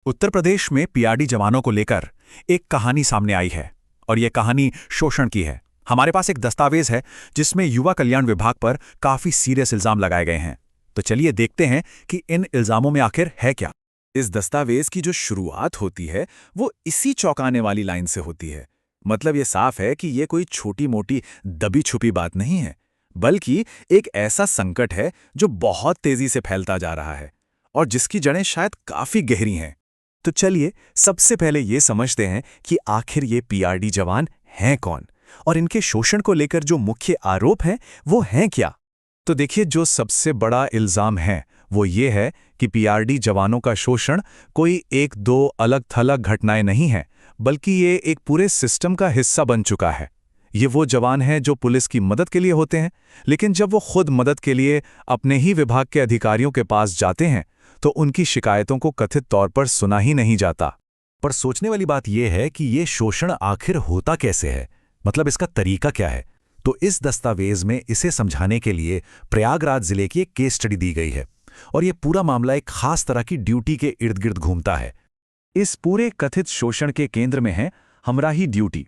उत्तर प्रदेश में पीआरडी जवानों को लेकर एक कहानी सामने आई है और यह कहानी शोषण की है। हमारे पास एक दस्तावेज है जिसमें युवा कल्याण विभाग पर काफी सीरियस इल्जाम लगाए गए हैं। तो चलिए देखते हैं कि इन इल्जामों में आखिर है क्या। इस दस्तावेज की जो शुरुआत होती है वो इसी चौंकाने वाली लाइन से होती है। मतलब ये साफ है कि ये कोई छोटी मोटी दबी छुपी बात नहीं है, बल्कि एक ऐसा संकट है जो बहुत तेजी से फैलता जा रहा है और जिसकी जड़ें शायद काफी गहरी हैं। तो चलिए सबसे पहले ये समझते हैं कि आखिर ये पीआरडी जवान हैं कौन और इनके शोषण को लेकर जो मुख्य आरोप हैं वो हैं क्या। तो देखिए, जो सबसे बड़ा इल्जाम है वो ये है कि पीआरडी जवानों का शोषण कोई एक दो अलग थलग घटनाएं नहीं हैं, बल्कि ये एक पूरे सिस्टम का हिस्सा बन चुका है। ये वो जवान हैं जो पुलिस की मदद के लिए होते हैं, लेकिन जब वो खुद मदद के लिए अपने ही विभाग के अधिकारियों के पास जाते हैं तो उनकी शिकायतों को कथित तौर पर सुना ही नहीं जाता। पर सोचने वाली बात यह है कि ये शोषण आखिर होता कैसे है, मतलब इसका तरीका क्या है। तो इस दस्तावेज में इसे समझाने के लिए प्रयागराज जिले की एक केस स्टडी दी गई है और ये पूरा मामला एक खास तरह की ड्यूटी के इर्द गिर्द घूमता है। इस पूरे कथित शोषण के केंद्र में है हमराही ड्यूटी।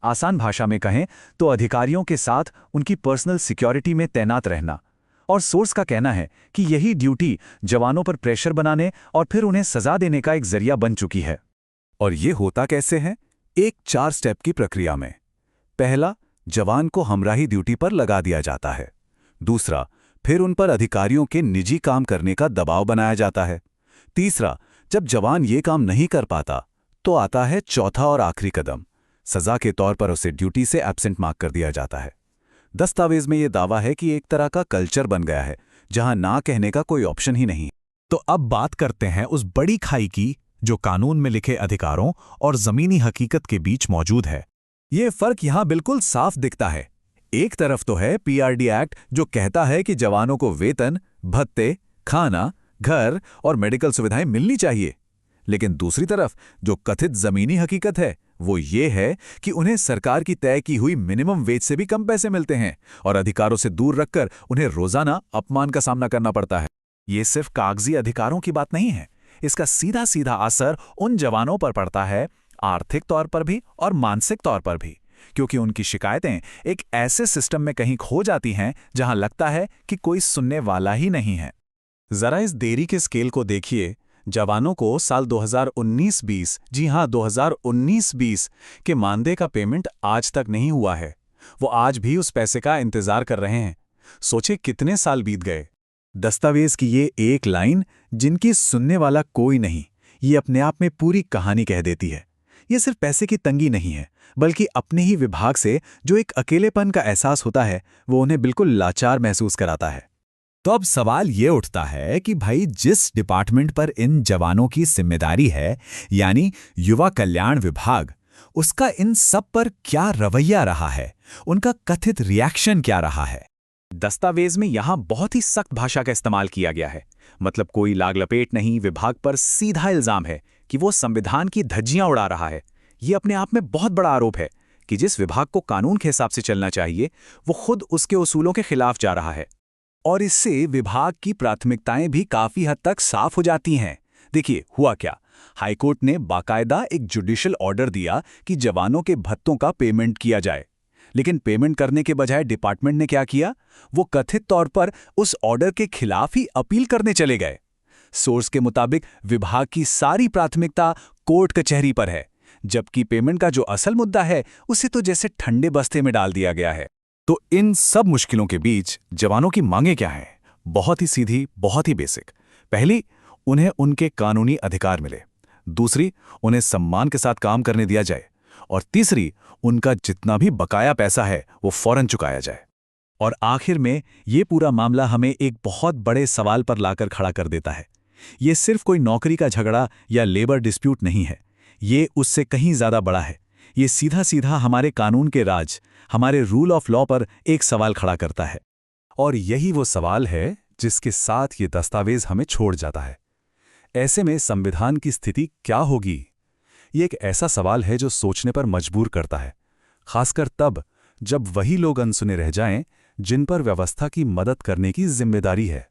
आसान भाषा में कहें तो अधिकारियों के साथ उनकी पर्सनल सिक्योरिटी में तैनात रहना। और सोर्स का कहना है कि यही ड्यूटी जवानों पर प्रेशर बनाने और फिर उन्हें सजा देने का एक जरिया बन चुकी है। और ये होता कैसे है? एक 4 स्टेप की प्रक्रिया में। पहला, जवान को हमराही ड्यूटी पर लगा दिया जाता है। दूसरा, फिर उन पर अधिकारियों के निजी काम करने का दबाव बनाया जाता है। तीसरा, जब जवान ये काम नहीं कर पाता तो आता है चौथा और आखिरी कदम, सजा के तौर पर उसे ड्यूटी से एब्सेंट मार्क कर दिया जाता है। दस्तावेज में यह दावा है कि एक तरह का कल्चर बन गया है जहां ना कहने का कोई ऑप्शन ही नहीं। तो अब बात करते हैं उस बड़ी खाई की जो कानून में लिखे अधिकारों और जमीनी हकीकत के बीच मौजूद है। ये फर्क यहां बिल्कुल साफ दिखता है। एक तरफ तो है पीआरडी एक्ट जो कहता है कि जवानों को वेतन, भत्ते, खाना, घर और मेडिकल सुविधाएं मिलनी चाहिए, लेकिन दूसरी तरफ जो कथित जमीनी हकीकत है वो ये है कि उन्हें सरकार की तय की हुई मिनिमम वेज से भी कम पैसे मिलते हैं और अधिकारों से दूर रखकर उन्हें रोजाना अपमान का सामना करना पड़ता है। ये सिर्फ कागजी अधिकारों की बात नहीं है, इसका सीधा सीधा असर उन जवानों पर पड़ता है, आर्थिक तौर पर भी और मानसिक तौर पर भी, क्योंकि उनकी शिकायतें एक ऐसे सिस्टम में कहीं खो जाती हैं जहां लगता है कि कोई सुनने वाला ही नहीं है। जरा इस देरी के स्केल को देखिए। जवानों को साल 2019-20, जी हां 2019-20 के मानदेय का पेमेंट आज तक नहीं हुआ है। वो आज भी उस पैसे का इंतजार कर रहे हैं। सोचे कितने साल बीत गए। दस्तावेज की ये एक लाइन, जिनकी सुनने वाला कोई नहीं, ये अपने आप में पूरी कहानी कह देती है। ये सिर्फ पैसे की तंगी नहीं है, बल्कि अपने ही विभाग से जो एक अकेलेपन का एहसास होता है वो उन्हें बिल्कुल लाचार महसूस कराता है। तो अब सवाल ये उठता है कि भाई, जिस डिपार्टमेंट पर इन जवानों की जिम्मेदारी है, यानी युवा कल्याण विभाग, उसका इन सब पर क्या रवैया रहा है, उनका कथित रिएक्शन क्या रहा है। दस्तावेज में यहां बहुत ही सख्त भाषा का इस्तेमाल किया गया है। मतलब कोई लाग लपेट नहीं, विभाग पर सीधा इल्जाम है कि वो संविधान की धज्जियां उड़ा रहा है। ये अपने आप में बहुत बड़ा आरोप है कि जिस विभाग को कानून के हिसाब से चलना चाहिए वो खुद उसके उसूलों के खिलाफ जा रहा है। और इससे विभाग की प्राथमिकताएं भी काफी हद तक साफ हो जाती हैं। देखिए हुआ क्या, हाईकोर्ट ने बाकायदा एक जुडिशियल ऑर्डर दिया कि जवानों के भत्तों का पेमेंट किया जाए, लेकिन पेमेंट करने के बजाय डिपार्टमेंट ने क्या किया, वो कथित तौर पर उस ऑर्डर के खिलाफ ही अपील करने चले गए। सोर्स के मुताबिक विभाग की सारी प्राथमिकता कोर्ट कचहरी पर है, जबकि पेमेंट का जो असल मुद्दा है उसे तो जैसे ठंडे बस्ते में डाल दिया गया है। तो इन सब मुश्किलों के बीच जवानों की मांगें क्या हैं? बहुत ही सीधी, बहुत ही बेसिक। पहली, उन्हें उनके कानूनी अधिकार मिले। दूसरी, उन्हें सम्मान के साथ काम करने दिया जाए। और तीसरी, उनका जितना भी बकाया पैसा है वो फौरन चुकाया जाए। और आखिर में ये पूरा मामला हमें एक बहुत बड़े सवाल पर लाकर खड़ा कर देता है। ये सिर्फ कोई नौकरी का झगड़ा या लेबर डिस्प्यूट नहीं है, ये उससे कहीं ज्यादा बड़ा है। ये सीधा सीधा हमारे कानून के राज, हमारे रूल ऑफ लॉ पर एक सवाल खड़ा करता है। और यही वो सवाल है जिसके साथ ये दस्तावेज हमें छोड़ जाता है। ऐसे में संविधान की स्थिति क्या होगी? ये एक ऐसा सवाल है जो सोचने पर मजबूर करता है, खासकर तब जब वही लोग अनसुने रह जाएं जिन पर व्यवस्था की मदद करने की जिम्मेदारी है।